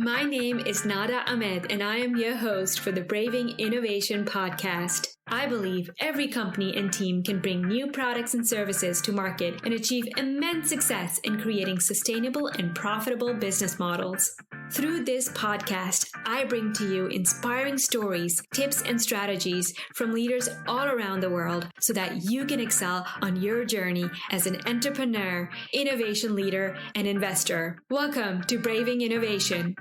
My name is Nada Ahmed, and I am your host for the Braving Innovation podcast. I believe every company and team can bring new products and services to market and achieve immense success in creating sustainable and profitable business models. Through this podcast, I bring to you inspiring stories, tips, and strategies from leaders all around the world so that you can excel on your journey as an entrepreneur, innovation leader, and investor. Welcome to Braving Innovation.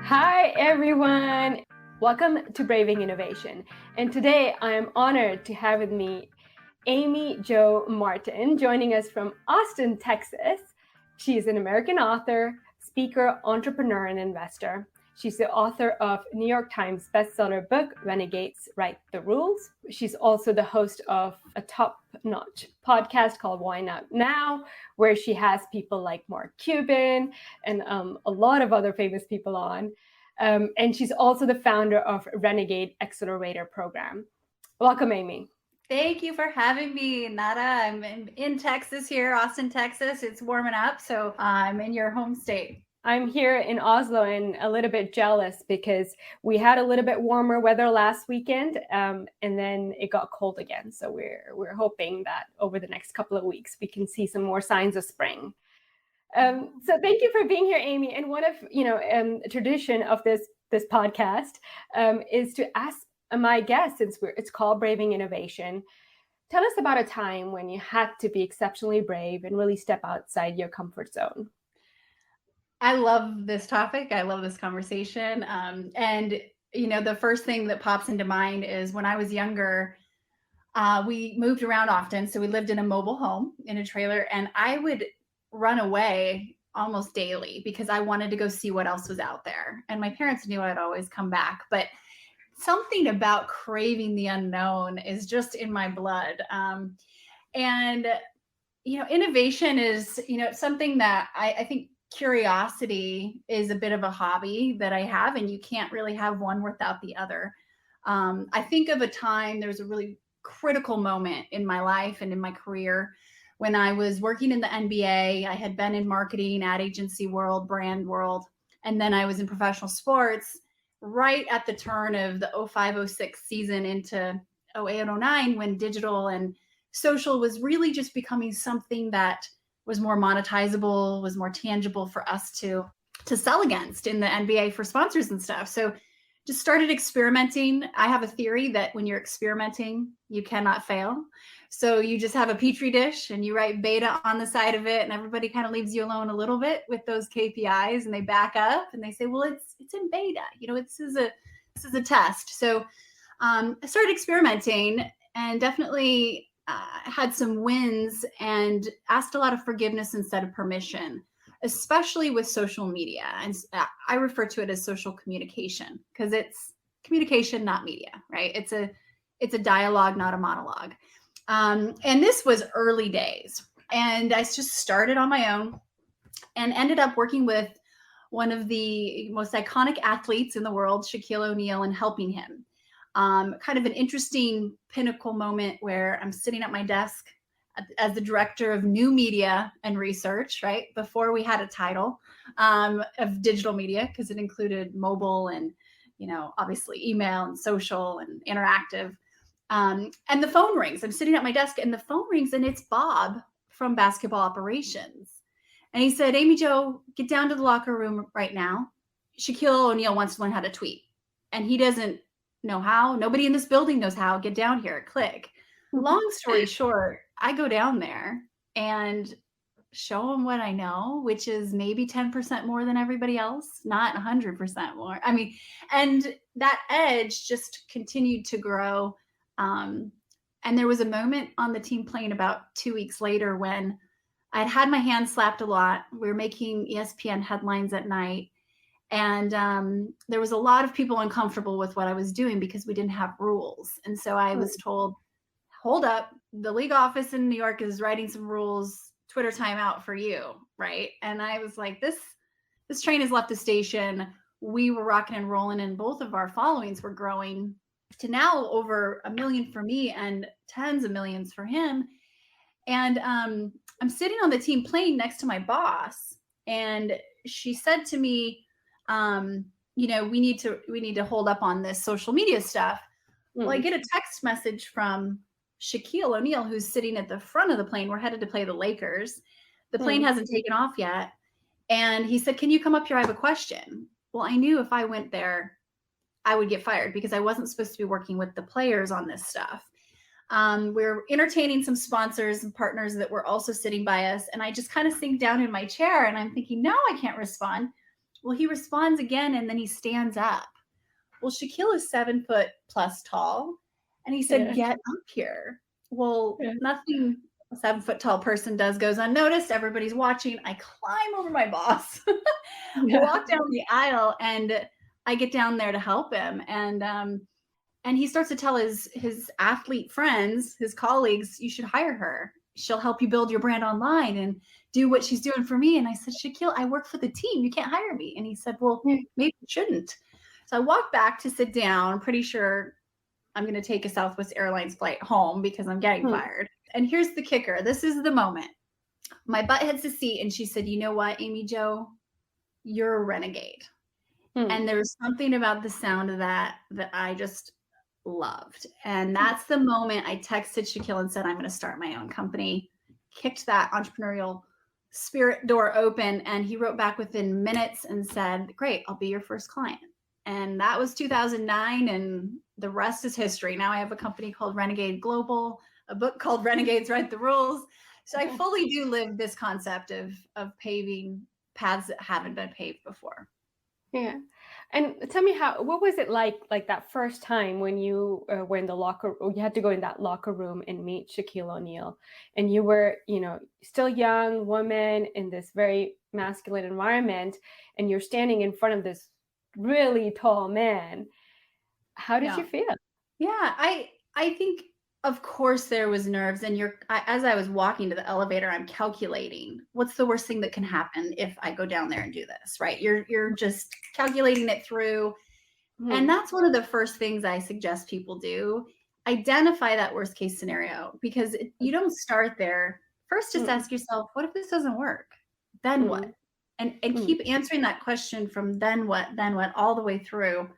Hi, everyone. Welcome to Braving Innovation. And today I am honored to have with me Amy Jo Martin, joining us from Austin, Texas. She is an American author, speaker, entrepreneur, and investor. She's the author of New York Times bestseller book, Renegades Write the Rules. She's also the host of a top-notch podcast called Why Not Now, where she has people like Mark Cuban and a lot of other famous people on. And she's also the founder of Renegade Accelerator program. Welcome, Amy. Thank you for having me, Nada. I'm in Texas here, Austin, Texas. It's warming up, so I'm in your home state. I'm here in Oslo and a little bit jealous because we had a little bit warmer weather last weekend, and then it got cold again. So we're hoping that over the next couple of weeks we can see some more signs of spring. So thank you for being here, Amy. And one of a tradition of this podcast is to ask my guests, since it's called Braving Innovation, tell us about a time when you had to be exceptionally brave and really step outside your comfort zone. I love this topic. I love this conversation. And the first thing that pops into mind is when I was younger, we moved around often. So we lived in a mobile home in a trailer, and I would run away almost daily because I wanted to go see what else was out there. And my parents knew I'd always come back, but something about craving the unknown is just in my blood. Innovation is, something that I think curiosity is a bit of a hobby that I have, and you can't really have one without the other. I think of a time, there was a really critical moment in my life and in my career when I was working in the NBA. I had been in marketing, ad agency world, brand world, and then I was in professional sports right at the turn of the 05-06 season into 08-09, when digital and social was really just becoming something that was more monetizable, was more tangible for us to sell against in the NBA for sponsors and stuff. So just started experimenting. I have a theory that when you're experimenting, you cannot fail. So you just have a petri dish and you write beta on the side of it, and everybody kind of leaves you alone a little bit with those KPIs, and they back up and they say, well, it's in beta, this is a test. So I started experimenting and definitely had some wins and asked a lot of forgiveness instead of permission, especially with social media. And I refer to it as social communication because it's communication, not media, right? It's a dialogue, not a monologue. And this was early days. And I just started on my own and ended up working with one of the most iconic athletes in the world, Shaquille O'Neal, and helping him. Kind of an interesting pinnacle moment where I'm sitting at my desk as the director of new media and research, right? Before we had a title of digital media, because it included mobile and, obviously email and social and interactive. And the phone rings. I'm sitting at my desk and the phone rings, and it's Bob from basketball operations. And he said, Amy Jo, get down to the locker room right now. Shaquille O'Neal wants to learn how to tweet, and he doesn't know how. Nobody in this building knows how. Get down here, click. Long story short, I go down there and show him what I know, which is maybe 10% more than everybody else, not 100% more. And that edge just continued to grow. And there was a moment on the team plane about 2 weeks later when I'd had my hand slapped a lot. We were making ESPN headlines at night. And there was a lot of people uncomfortable with what I was doing because we didn't have rules. And so I was told, hold up, the league office in New York is writing some rules, Twitter timeout for you, right? And I was like, this train has left the station. We were rocking and rolling, and both of our followings were growing to now over 1 million for me and tens of millions for him. And I'm sitting on the team plane next to my boss, And she said to me, we need to hold up on this social media stuff. Well, I get a text message from Shaquille O'Neal, who's sitting at the front of the plane. We're headed to play the Lakers. The plane hasn't taken off yet. And he said, can you come up here? I have a question. Well, I knew if I went there, I would get fired because I wasn't supposed to be working with the players on this stuff. We're entertaining some sponsors and partners that were also sitting by us. And I just kind of sink down in my chair and I'm thinking, no, I can't respond. Well, he responds again and then he stands up. Well, Shaquille is 7 foot plus tall. And he said, get up here. Well, nothing a 7 foot tall person does goes unnoticed. Everybody's watching. I climb over my boss, walk down the aisle, and I get down there to help him. And he starts to tell his athlete friends, his colleagues, you should hire her. She'll help you build your brand online and do what she's doing for me. And I said, Shaquille, I work for the team. You can't hire me. And he said, well, maybe you shouldn't. So I walked back to sit down, pretty sure I'm going to take a Southwest Airlines flight home because I'm getting fired. And here's the kicker. This is the moment. My butt hits the seat and she said, you know what, Amy Jo, you're a renegade. And there was something about the sound of that I just loved. And that's the moment I texted Shaquille and said, I'm going to start my own company, kicked that entrepreneurial spirit door open. And he wrote back within minutes and said, great, I'll be your first client. And that was 2009. And the rest is history. Now I have a company called Renegade Global, a book called Renegades Write the Rules. So I fully do live this concept of paving paths that haven't been paved before. Yeah. And tell me what was it like that first time when you were in the locker, or you had to go in that locker room and meet Shaquille O'Neal, and you were, still young woman in this very masculine environment, and you're standing in front of this really tall man. How did you feel? Yeah, I think, of course, there was nerves. And as I was walking to the elevator, I'm calculating what's the worst thing that can happen if I go down there and do this, right? You're just calculating it through. And that's one of the first things I suggest people do. Identify that worst case scenario, because you don't start there. First, just ask yourself, what if this doesn't work? Then what? And keep answering that question from then what, all the way through,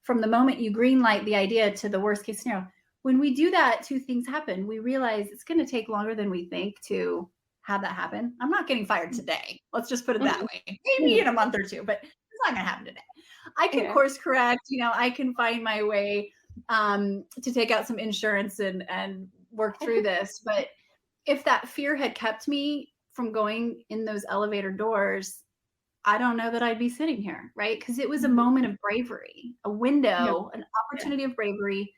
from the moment you greenlight the idea to the worst case scenario. When we do that, two things happen. We realize it's going to take longer than we think to have that happen. I'm not getting fired today. Let's just put it that way. Maybe in a month or two, but it's not going to happen today. I can course correct, I can find my way to take out some insurance and work through this. But if that fear had kept me from going in those elevator doors, I don't know that I'd be sitting here, right? Because it was a moment of bravery, a window, an opportunity of bravery.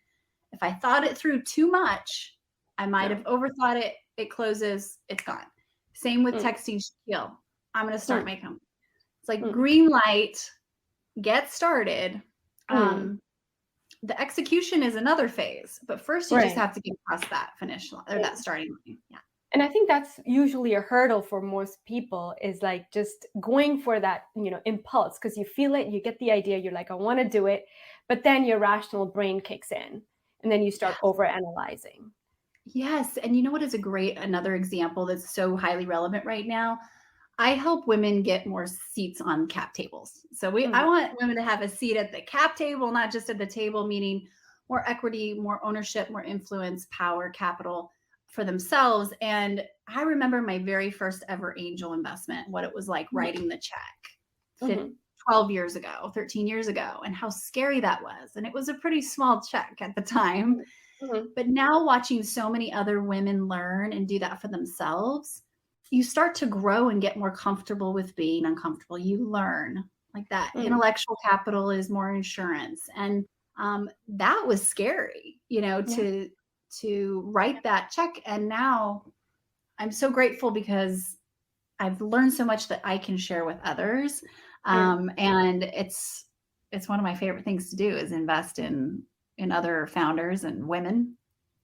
If I thought it through too much, I might have overthought it. It closes, it's gone. Same with texting Shaquille. I'm going to start my company. It's like green light, get started. The execution is another phase, but first you just have to get past that finish line or that starting line. Yeah. And I think that's usually a hurdle for most people, is like just going for that, impulse, because you feel it, you get the idea, you're like, I want to do it, but then your rational brain kicks in. And then you start overanalyzing. Yes. And you know what is another example that's so highly relevant right now? I help women get more seats on cap tables. So I want women to have a seat at the cap table, not just at the table, meaning more equity, more ownership, more influence, power, capital for themselves. And I remember my very first ever angel investment, what it was like writing the check. 12 years ago, 13 years ago, and how scary that was. And it was a pretty small check at the time. But now watching so many other women learn and do that for themselves, you start to grow and get more comfortable with being uncomfortable. You learn like that. Intellectual capital is more insurance. And that was scary, to write that check. And now I'm so grateful because I've learned so much that I can share with others. And it's one of my favorite things to do is invest in other founders and women.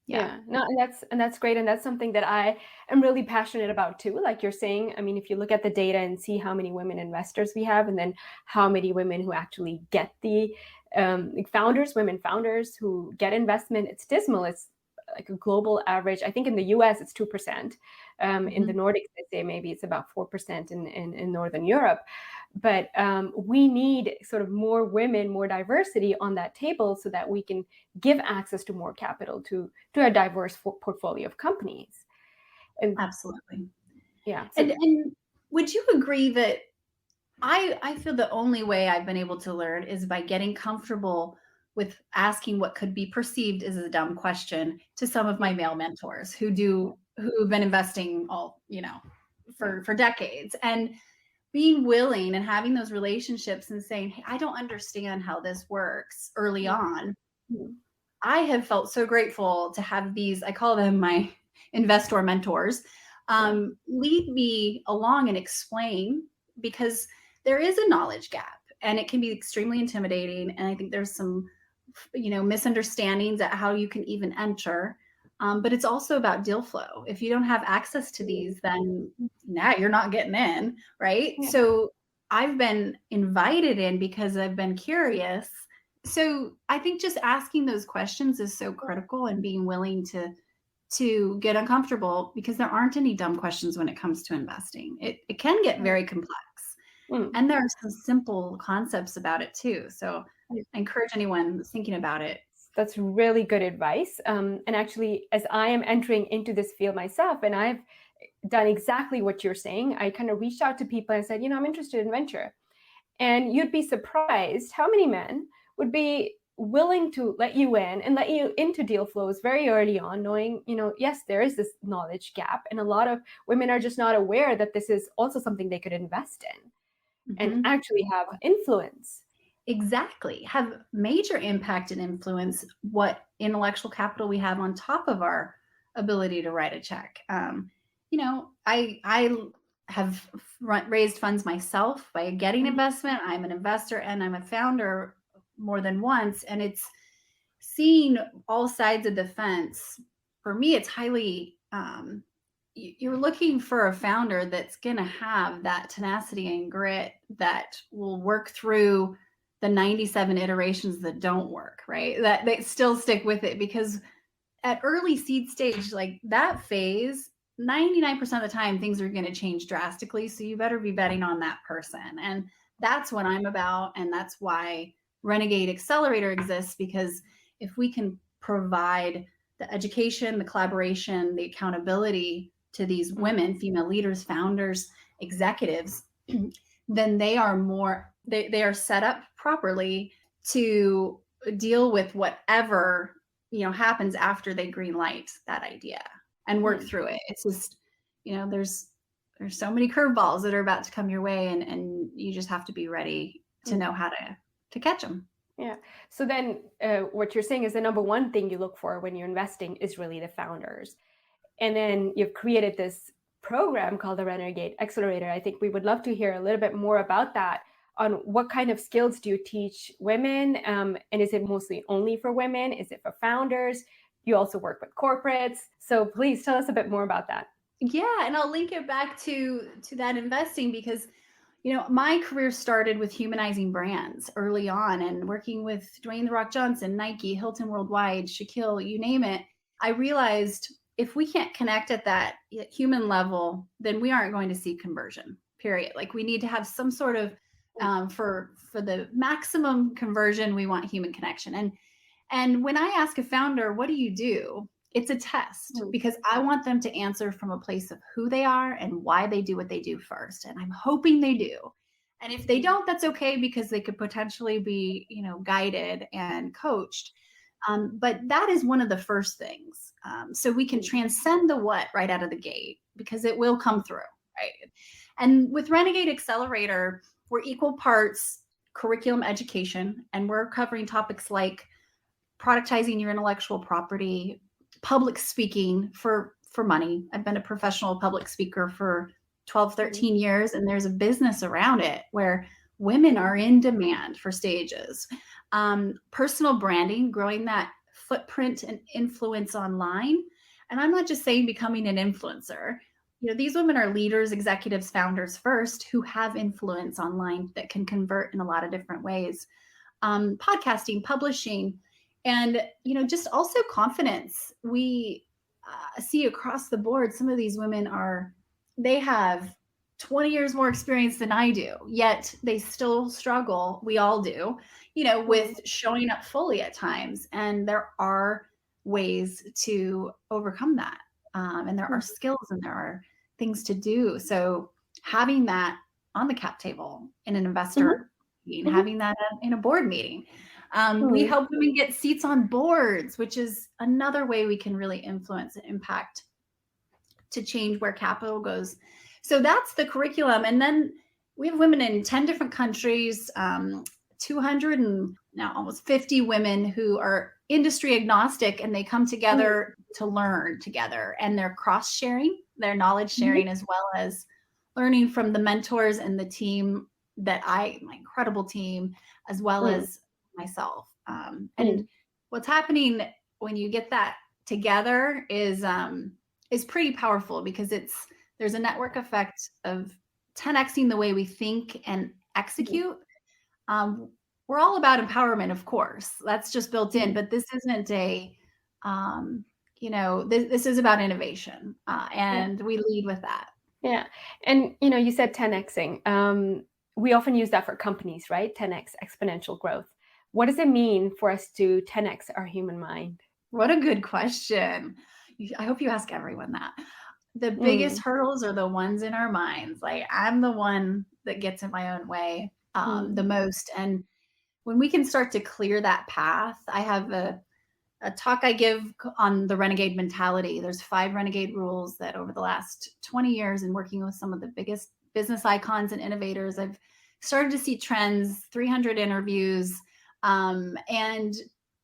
No, and that's great. And that's something that I am really passionate about too. Like you're saying, I mean, if you look at the data and see how many women investors we have, and then how many women who actually get the women founders who get investment, it's dismal. It's like a global average. I think in the US it's 2%. In the Nordics, they say maybe it's about 4% in Northern Europe. But we need sort of more women, more diversity on that table so that we can give access to more capital to a diverse portfolio of companies. And Absolutely. yeah. And would you agree that I feel the only way I've been able to learn is by getting comfortable with asking what could be perceived as a dumb question to some of my male mentors who've been investing for decades, and being willing and having those relationships and saying, hey, I don't understand how this works early on. I have felt so grateful to have these, I call them my investor mentors, lead me along and explain, because there is a knowledge gap and it can be extremely intimidating. And I think there's some, misunderstandings at how you can even enter. But it's also about deal flow. If you don't have access to these, then you're not getting in, right? Yeah. So I've been invited in because I've been curious. So I think just asking those questions is so critical, and being willing to get uncomfortable, because there aren't any dumb questions when it comes to investing. It can get very complex. And there are some simple concepts about it too. So I encourage anyone thinking about it. That's really good advice. And actually, as I am entering into this field myself, and I've done exactly what you're saying, I kind of reached out to people and said, I'm interested in venture. And you'd be surprised how many men would be willing to let you in and let you into deal flows very early on, knowing, yes, there is this knowledge gap. And a lot of women are just not aware that this is also something they could invest in and actually have influence. Exactly. Have major impact and influence what intellectual capital we have on top of our ability to write a check. I have raised funds myself by getting investment. I'm an investor and I'm a founder more than once. And it's seeing all sides of the fence. For me, it's highly, you're looking for a founder that's going to have that tenacity and grit that will work through the 97 iterations that don't work, right? That they still stick with it, because at early seed stage, like that phase, 99% of the time, things are going to change drastically. So you better be betting on that person. And that's what I'm about. And that's why Renegade Accelerator exists, because if we can provide the education, the collaboration, the accountability to these women, female leaders, founders, executives, then they are they are set up properly to deal with whatever, happens after they green light that idea and work through it. It's just, there's so many curveballs that are about to come your way, and you just have to be ready to know how to catch them. Yeah. So then what you're saying is the number one thing you look for when you're investing is really the founders. And then you've created this program called the Renegade Accelerator. I think we would love to hear a little bit more about that. On what kind of skills do you teach women? And is it mostly only for women? Is it for founders? You also work with corporates. So please tell us a bit more about that. Yeah, and I'll link it back to that investing, because my career started with Humanizing Brands early on, and working with Dwayne "The Rock" Johnson, Nike, Hilton Worldwide, Shaquille, you name it. I realized if we can't connect at that human level, then we aren't going to see conversion, period. Like, we need to have some sort of, for the maximum conversion, we want human connection. And when I ask a founder, what do you do? It's a test, because I want them to answer from a place of who they are and why they do what they do first. And I'm hoping they do. And if they don't, that's okay, because they could potentially be, guided and coached. But that is one of the first things. So we can transcend the what right out of the gate, because it will come through, right? And with Renegade Accelerator, we're equal parts curriculum education, and we're covering topics like productizing your intellectual property, public speaking for money. I've been a professional public speaker for 12, 13 years, and there's a business around it where women are in demand for stages. Personal branding, growing that footprint and influence online. And I'm not just saying becoming an influencer. These women are leaders, executives, founders first, who have influence online that can convert in a lot of different ways. Podcasting, publishing, And, just also confidence. We see across the board, some of these women they have 20 years more experience than I do, yet they still struggle. We all do, with showing up fully at times. And there are ways to overcome that. And there are skills and there are things to do. So having that on the cap table in an investor meeting, having that in a board meeting. We help women get seats on boards, which is another way we can really influence and impact to change where capital goes. So that's the curriculum. And then we have women in 10 different countries, 200 and now almost 50 women who are industry agnostic, and they come together to learn together, and they're cross-sharing, their knowledge sharing, as well as learning from the mentors and the team my incredible team, as well as myself. And what's happening when you get that together is pretty powerful, because there's a network effect of 10xing the way we think and execute. We're all about empowerment, of course, that's just built in, but this isn't this is about innovation, and we lead with that. Yeah. And, you said 10xing. We often use that for companies, right? 10x exponential growth. What does it mean for us to 10x our human mind? What a good question. I hope you ask everyone that. The biggest hurdles are the ones in our minds. Like, I'm the one that gets in my own way the most. And when we can start to clear that path, I have a talk I give on the renegade mentality. There's 5 renegade rules that over the last 20 years, and working with some of the biggest business icons and innovators, I've started to see trends, 300 interviews, and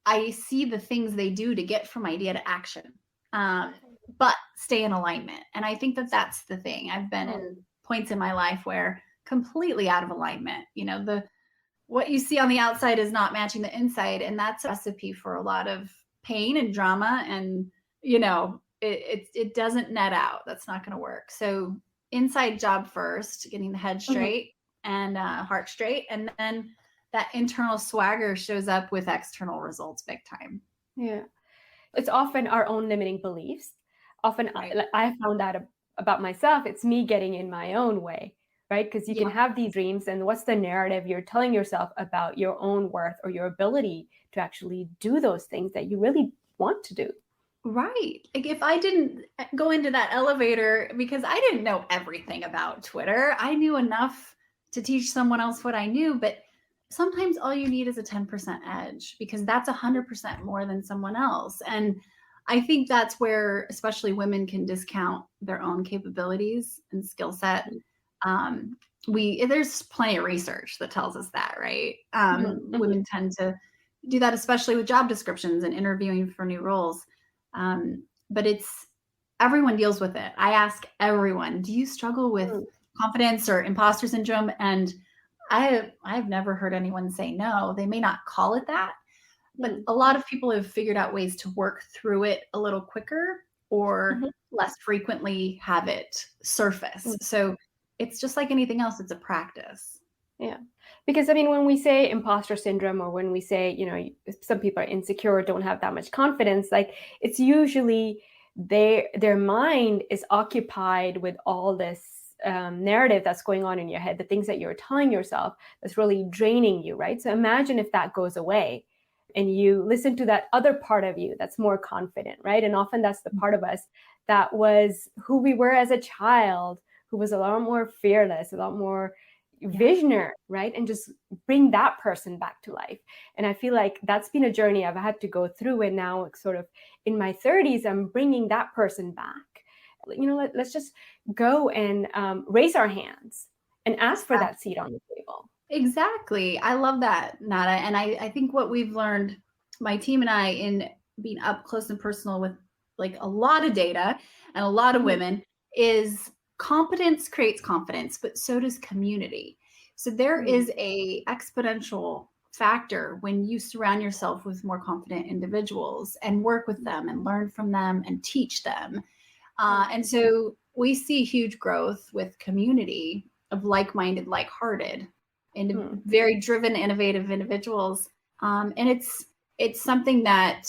I see the things they do to get from idea to action, but stay in alignment. And I think that that's the thing. I've been in points in my life where completely out of alignment, what you see on the outside is not matching the inside. And that's a recipe for a lot of pain and drama. And, it doesn't net out. That's not going to work. So inside job first, getting the head straight and heart straight. And then that internal swagger shows up with external results big time. Yeah. It's often our own limiting beliefs. Often I found out about myself, it's me getting in my own way, right? Because you can have these dreams, and what's the narrative you're telling yourself about your own worth or your ability to actually do those things that you really want to do? Right. Like, if I didn't go into that elevator, because I didn't know everything about Twitter, I knew enough to teach someone else what I knew, but sometimes all you need is a 10% edge, because that's 100% more than someone else. And I think that's where especially women can discount their own capabilities and skill set. There's plenty of research that tells us that, right? Women tend to do that, especially with job descriptions and interviewing for new roles. But everyone deals with it. I ask everyone, do you struggle with confidence or imposter syndrome? And I've never heard anyone say no. They may not call it that, but a lot of people have figured out ways to work through it a little quicker or less frequently have it surface. So it's just like anything else. It's a practice. Yeah. Because when we say imposter syndrome, or when we say, some people are insecure or don't have that much confidence, like, it's usually their mind is occupied with all this narrative that's going on in your head, the things that you're telling yourself that's really draining you, right? So imagine if that goes away and you listen to that other part of you that's more confident, right? And often that's the part of us that was who we were as a child, who was a lot more fearless, a lot more visionary, right? And just bring that person back to life. And I feel like that's been a journey I've had to go through. And now, sort of in my 30s, I'm bringing that person back. Let's just go and raise our hands and ask for that seat on the table. Exactly. I love that, Nata. And I think what we've learned, my team and I, in being up close and personal with like a lot of data and a lot of women, is competence creates confidence, but so does community. So there is a exponential factor when you surround yourself with more confident individuals and work with them and learn from them and teach them. And so we see huge growth with community of like-minded, like-hearted, and very driven, innovative individuals. And it's something that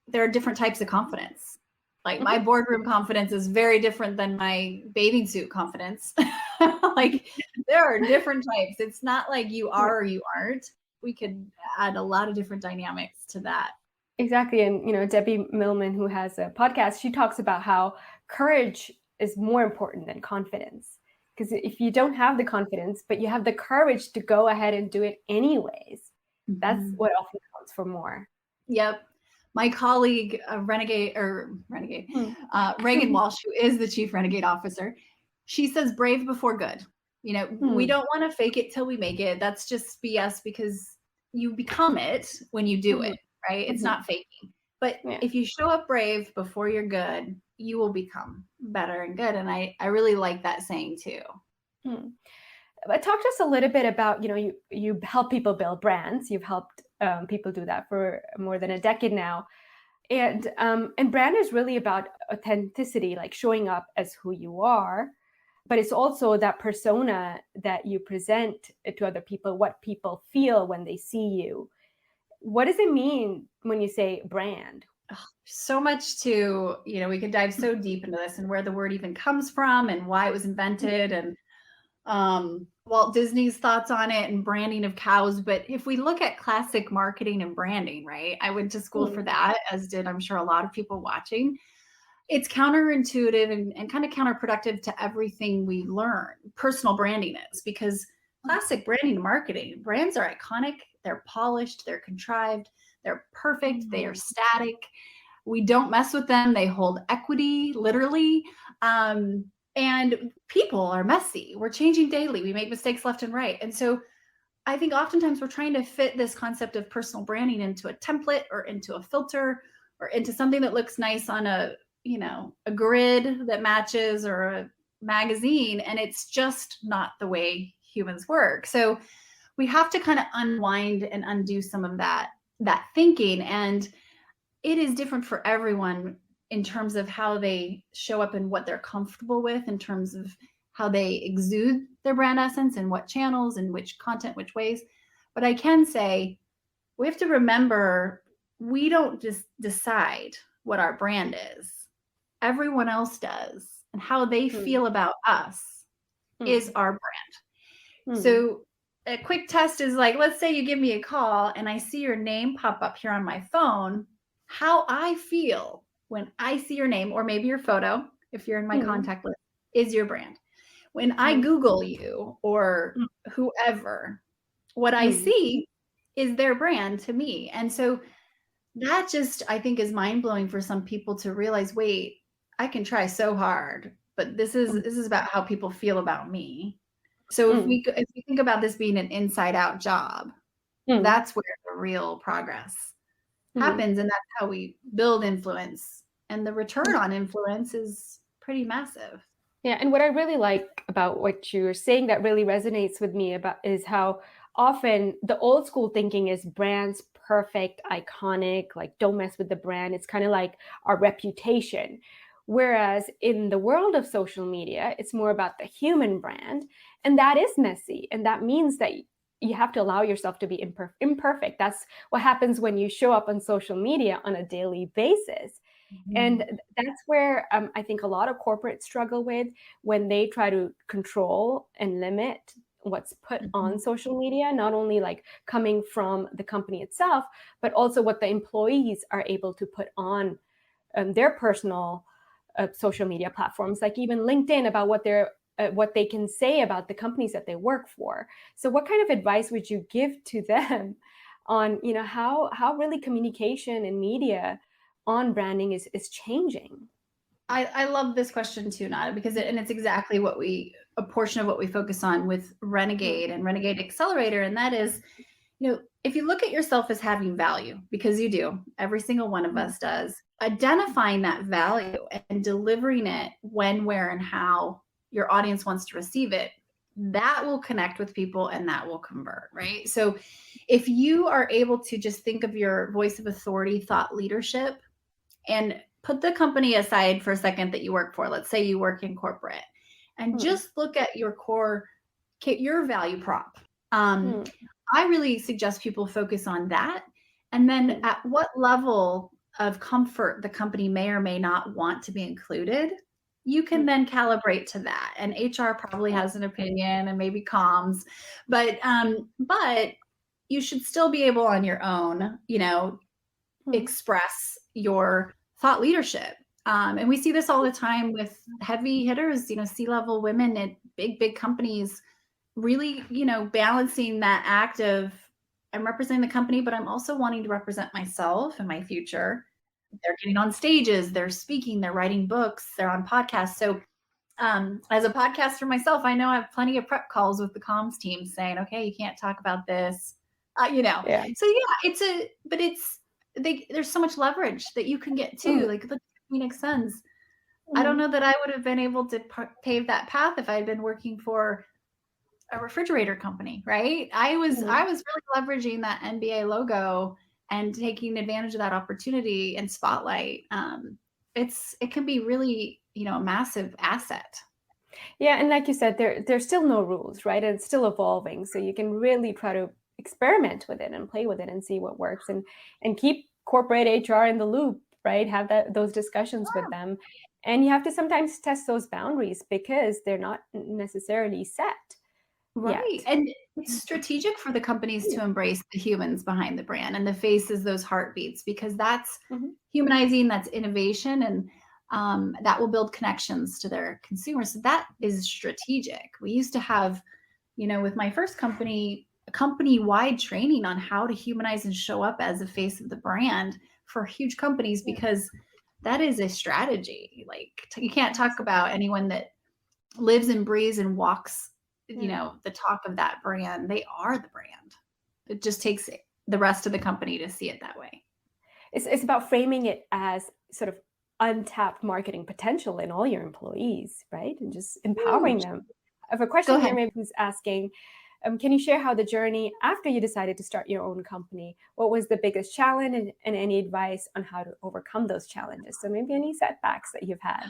there are different types of confidence. Like my boardroom confidence is very different than my bathing suit confidence. Like there are different types. It's not like you are or you aren't. We could add a lot of different dynamics to that. Exactly. And, Debbie Millman, who has a podcast, she talks about how courage is more important than confidence. Because if you don't have the confidence, but you have the courage to go ahead and do it anyways, that's what often counts for more. Yep. My colleague, Reagan Walsh, who is the Chief Renegade Officer, she says brave before good. We don't want to fake it till we make it. That's just BS, because you become it when you do it, right? It's not faking. But if you show up brave before you're good, you will become better and good. And I really like that saying too. But talk to us a little bit about, you help people build brands. You've helped people do that for more than a decade now. And brand is really about authenticity, like showing up as who you are. But it's also that persona that you present to other people, what people feel when they see you. What does it mean when you say brand? So much to, we could dive so deep into this and where the word even comes from and why it was invented and Walt Disney's thoughts on it and branding of cows. But if we look at classic marketing and branding, right? I went to school for that, as did, I'm sure, a lot of people watching. It's counterintuitive and kind of counterproductive to everything we learn. Personal branding is, because classic branding and marketing, brands are iconic, they're polished, they're contrived, they're perfect, they are static. We don't mess with them. They hold equity, literally. And people are messy. We're changing daily. We make mistakes left and right. And so I think oftentimes we're trying to fit this concept of personal branding into a template or into a filter or into something that looks nice on a grid that matches or a magazine. And it's just not the way humans work. So we have to kind of unwind and undo some of that thinking. And it is different for everyone in terms of how they show up and what they're comfortable with, in terms of how they exude their brand essence and what channels and which content, which ways. But I can say we have to remember, we don't just decide what our brand is. Everyone else does. And how they feel about us is our brand. So a quick test is like, let's say you give me a call and I see your name pop up here on my phone. How I feel when I see your name, or maybe your photo, if you're in my contact list, is your brand. When I Google you or whoever, what I see is their brand to me. And so that just, I think, is mind-blowing for some people to realize, wait, I can try so hard, but this is about how people feel about me. So if we think about this being an inside-out job, that's where the real progress happens, and that's how we build influence. And the return on influence is pretty massive. Yeah, and what I really like about what you're saying that really resonates with me about is how often the old school thinking is brands perfect, iconic, like don't mess with the brand. It's kind of like our reputation. Whereas in the world of social media, it's more about the human brand, and that is messy. And that means that you have to allow yourself to be imperfect. That's what happens when you show up on social media on a daily basis. And that's where I think a lot of corporates struggle with when they try to control and limit what's put on social media, not only like coming from the company itself, but also what the employees are able to put on their personal social media platforms, like even LinkedIn, about what they can say about the companies that they work for. So what kind of advice would you give to them on, how really communication and media on branding is changing? I love this question too, Nataly, because it's exactly a portion of what we focus on with Renegade and Renegade Accelerator. And that is, if you look at yourself as having value, because you do, every single one of us does, identifying that value and delivering it when, where, and how your audience wants to receive it, that will connect with people and that will convert, right? So if you are able to just think of your voice of authority, thought leadership, and put the company aside for a second that you work for, let's say you work in corporate, and just look at your core, your value prop. I really suggest people focus on that And then at what level of comfort the company may or may not want to be included, you can then calibrate to that. And HR probably has an opinion, and maybe comms, but you should still be able on your own, express your thought leadership. And we see this all the time with heavy hitters, C-level women at big companies, really, balancing that act of, I'm representing the company, but I'm also wanting to represent myself and my future. They're getting on stages, they're speaking, they're writing books, they're on podcasts. So as a podcaster myself, I know I have plenty of prep calls with the comms team saying, okay, you can't talk about this, Yeah. So yeah, there's so much leverage that you can get to, like the Phoenix Suns. I don't know that I would have been able to pave that path if I had been working for a refrigerator company, right? I was really leveraging that NBA logo and taking advantage of that opportunity and spotlight. It can be really, a massive asset. Yeah, and like you said, there's still no rules, right? And it's still evolving, so you can really try to experiment with it and play with it and see what works, and keep corporate HR in the loop, right? Have those discussions with them, and you have to sometimes test those boundaries because they're not necessarily set. Right. Yet. And it's strategic for the companies to embrace the humans behind the brand and the faces, those heartbeats, because that's humanizing, that's innovation, and that will build connections to their consumers. So that is strategic. We used to have, with my first company, a company-wide training on how to humanize and show up as a face of the brand for huge companies, because that is a strategy. Like, you can't talk about anyone that lives and breathes and walks the talk of that brand. They are the brand. It just takes the rest of the company to see it that way. It's about framing it as sort of untapped marketing potential in all your employees, right? And just empowering them. I have a question here, maybe who's asking, can you share how the journey after you decided to start your own company, what was the biggest challenge, and any advice on how to overcome those challenges? So maybe any setbacks that you've had.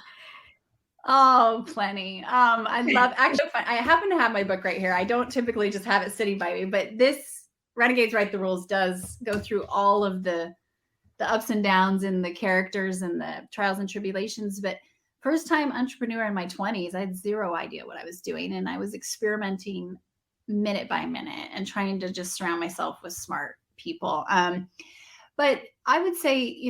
Oh, plenty. Actually, I happen to have my book right here. I don't typically just have it sitting by me, but this Renegades Write the Rules does go through all of the ups and downs and the characters and the trials and tribulations. But first time entrepreneur in my 20s, I had zero idea what I was doing. And I was experimenting minute by minute and trying to just surround myself with smart people. But I would say,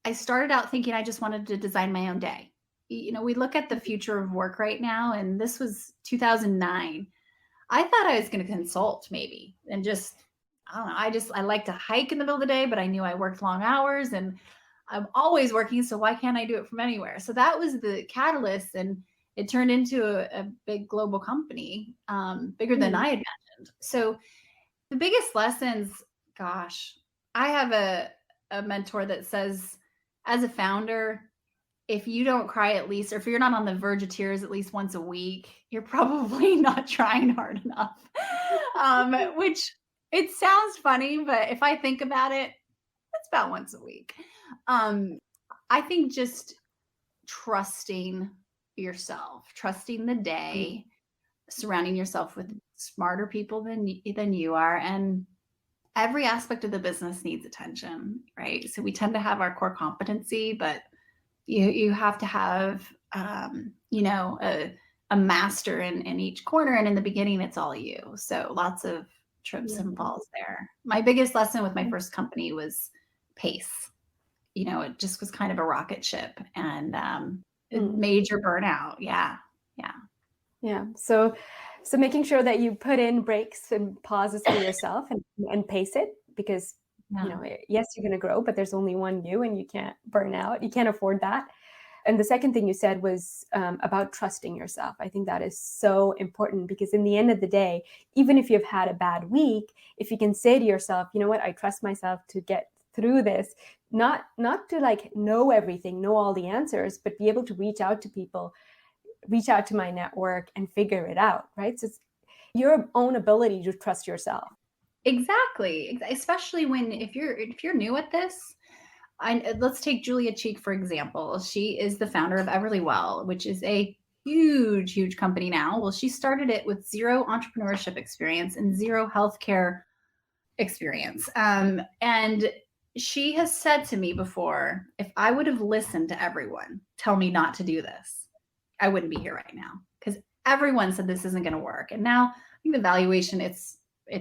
I started out thinking I just wanted to design my own day. We look at the future of work right now, and this was 2009. I thought I was going to consult maybe, and just, I don't know. I like to hike in the middle of the day, but I knew I worked long hours and I'm always working. So why can't I do it from anywhere? So that was the catalyst, and it turned into a big global company, bigger than I had imagined. So the biggest lessons, gosh, I have a mentor that says, as a founder, if you don't cry at least, or if you're not on the verge of tears at least once a week, you're probably not trying hard enough. Which, it sounds funny, but if I think about it, it's about once a week. I think just trusting yourself, trusting the day, surrounding yourself with smarter people than you are, and every aspect of the business needs attention, right? So we tend to have our core competency, but you have to have, a master in each corner. And in the beginning, it's all you. So lots of trips and falls there. My biggest lesson with my first company was pace. It just was kind of a rocket ship, and major burnout. Yeah. So making sure that you put in breaks and pauses for yourself and pace it, because yes, you're going to grow, but there's only one you, and you can't burn out. You can't afford that. And the second thing you said was about trusting yourself. I think that is so important, because in the end of the day, even if you've had a bad week, if you can say to yourself, you know what, I trust myself to get through this, not to know everything, know all the answers, but be able to reach out to people, reach out to my network and figure it out, right? So it's your own ability to trust yourself. Exactly. Especially if you're new at this. Let's take Julia Cheek, for example. She is the founder of Everlywell, which is a huge company now. Well, she started it with zero entrepreneurship experience and zero healthcare experience. And she has said to me before, if I would have listened to everyone tell me not to do this, I wouldn't be here right now, because everyone said this isn't going to work. And now I think the valuation, it's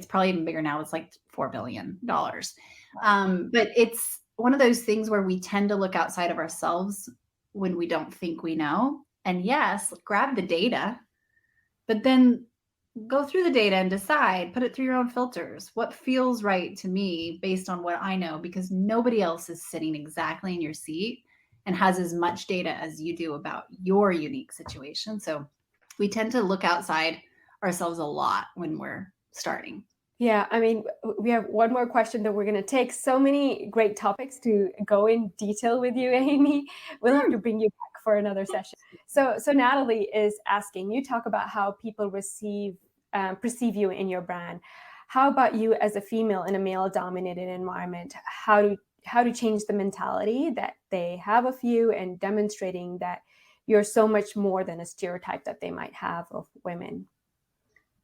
probably even bigger now. It's like $4 billion. But it's one of those things where we tend to look outside of ourselves when we don't think we know. And yes, grab the data, but then go through the data and decide, put it through your own filters. What feels right to me based on what I know, because nobody else is sitting exactly in your seat and has as much data as you do about your unique situation. So we tend to look outside ourselves a lot when we're starting. Yeah, I mean, we have one more question that we're going to take. So many great topics to go in detail with you, Amy. We'll have to bring you back for another session. So Nataly is asking, you talk about how people perceive you in your brand. How about you as a female in a male-dominated environment? How to change the mentality that they have of you, and demonstrating that you're so much more than a stereotype that they might have of women?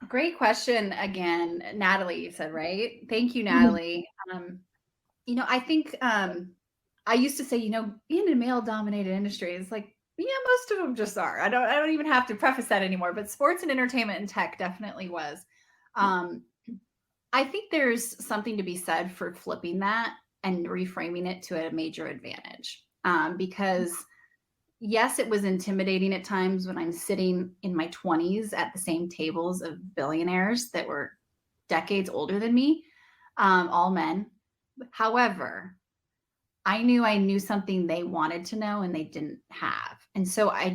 Great question again, Nataly, you said, right? Thank you, Nataly. I think I used to say, in a male-dominated industry, it's like, yeah, most of them just are. I don't even have to preface that anymore, but sports and entertainment and tech definitely was. I think there's something to be said for flipping that and reframing it to a major advantage. Because yes, it was intimidating at times when I'm sitting in my 20s at the same tables of billionaires that were decades older than me, all men. However, I knew something they wanted to know and they didn't have. And so I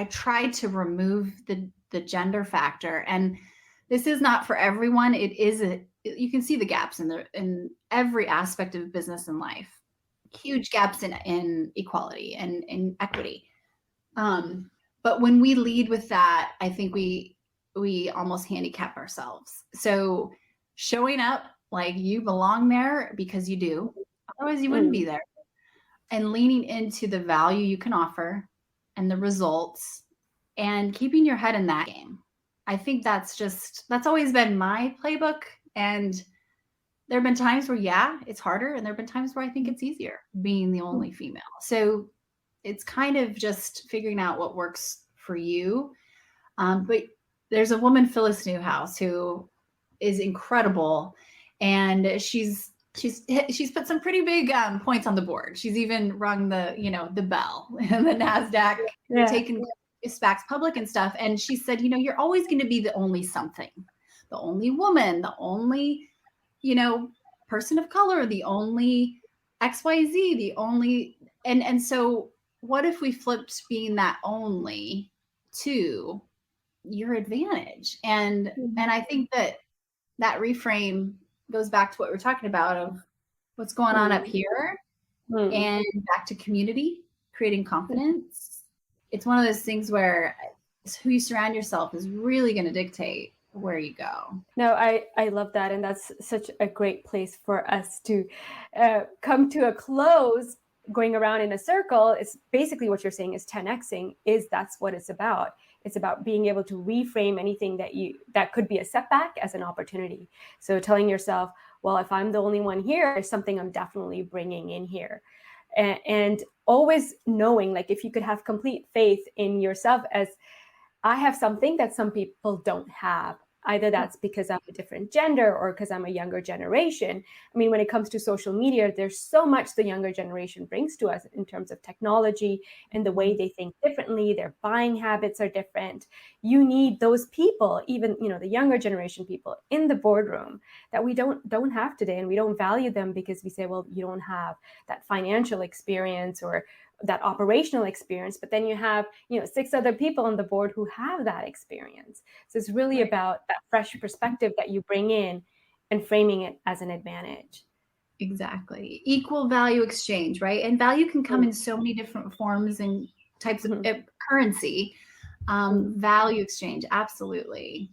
tried to remove the gender factor. And this is not for everyone. You can see the gaps in every aspect of business and life. Huge gaps in equality and in equity. But when we lead with that, I think we almost handicap ourselves. So showing up like you belong there because you do, otherwise you wouldn't be there. And leaning into the value you can offer and the results and keeping your head in that game. I think that's always been my playbook. And there have been times where, yeah, it's harder. And there have been times where I think it's easier being the only female. So it's kind of just figuring out what works for you. But there's a woman, Phyllis Newhouse, who is incredible. And she's put some pretty big points on the board. She's even rung the bell in the NASDAQ, taken SPACs public and stuff. And she said, you're always going to be the only something, the only woman, the only, person of color, the only XYZ, the only, and so what if we flipped being that only to your advantage? And I think that reframe goes back to what we're talking about of what's going on up here and back to community, creating confidence. It's one of those things where who you surround yourself is really going to dictate where you go. No, I love that. And that's such a great place for us to come to a close. Going around in a circle, it's basically what you're saying is 10xing, that's what it's about. It's about being able to reframe anything that could be a setback as an opportunity. So telling yourself, well, if I'm the only one here, there's something I'm definitely bringing in here. And always knowing, like, if you could have complete faith in yourself as I have something that some people don't have. Either that's because I'm a different gender or because I'm a younger generation. I mean, when it comes to social media, there's so much the younger generation brings to us in terms of technology and the way they think differently. Their buying habits are different. You need those people, even, the younger generation people in the boardroom that we don't have today. And we don't value them because we say, well, you don't have that financial experience or that operational experience, but then you have, 6 other people on the board who have that experience. So it's really about that fresh perspective that you bring in and framing it as an advantage. Exactly. Equal value exchange, right? And value can come in so many different forms and types of currency. Value exchange, absolutely.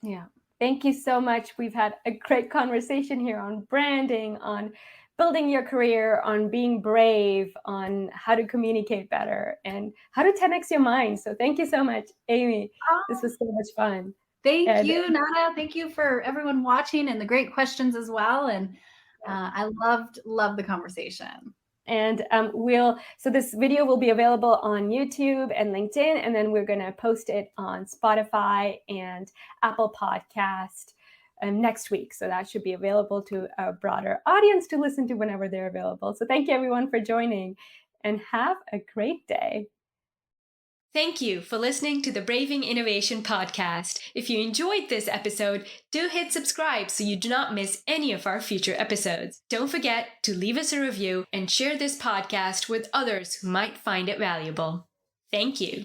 Yeah. Thank you so much. We've had a great conversation here on branding, on building your career, on being brave, on how to communicate better, and how to 10x your mind. So thank you so much, Amy. This was so much fun. Thank you, Nata. Thank you for everyone watching and the great questions as well. And I loved the conversation. And so this video will be available on YouTube and LinkedIn, and then we're going to post it on Spotify and Apple Podcast next week. So that should be available to a broader audience to listen to whenever they're available. So thank you everyone for joining, and have a great day. Thank you for listening to the Braving Innovation podcast. If you enjoyed this episode, do hit subscribe so you do not miss any of our future episodes. Don't forget to leave us a review and share this podcast with others who might find it valuable. Thank you.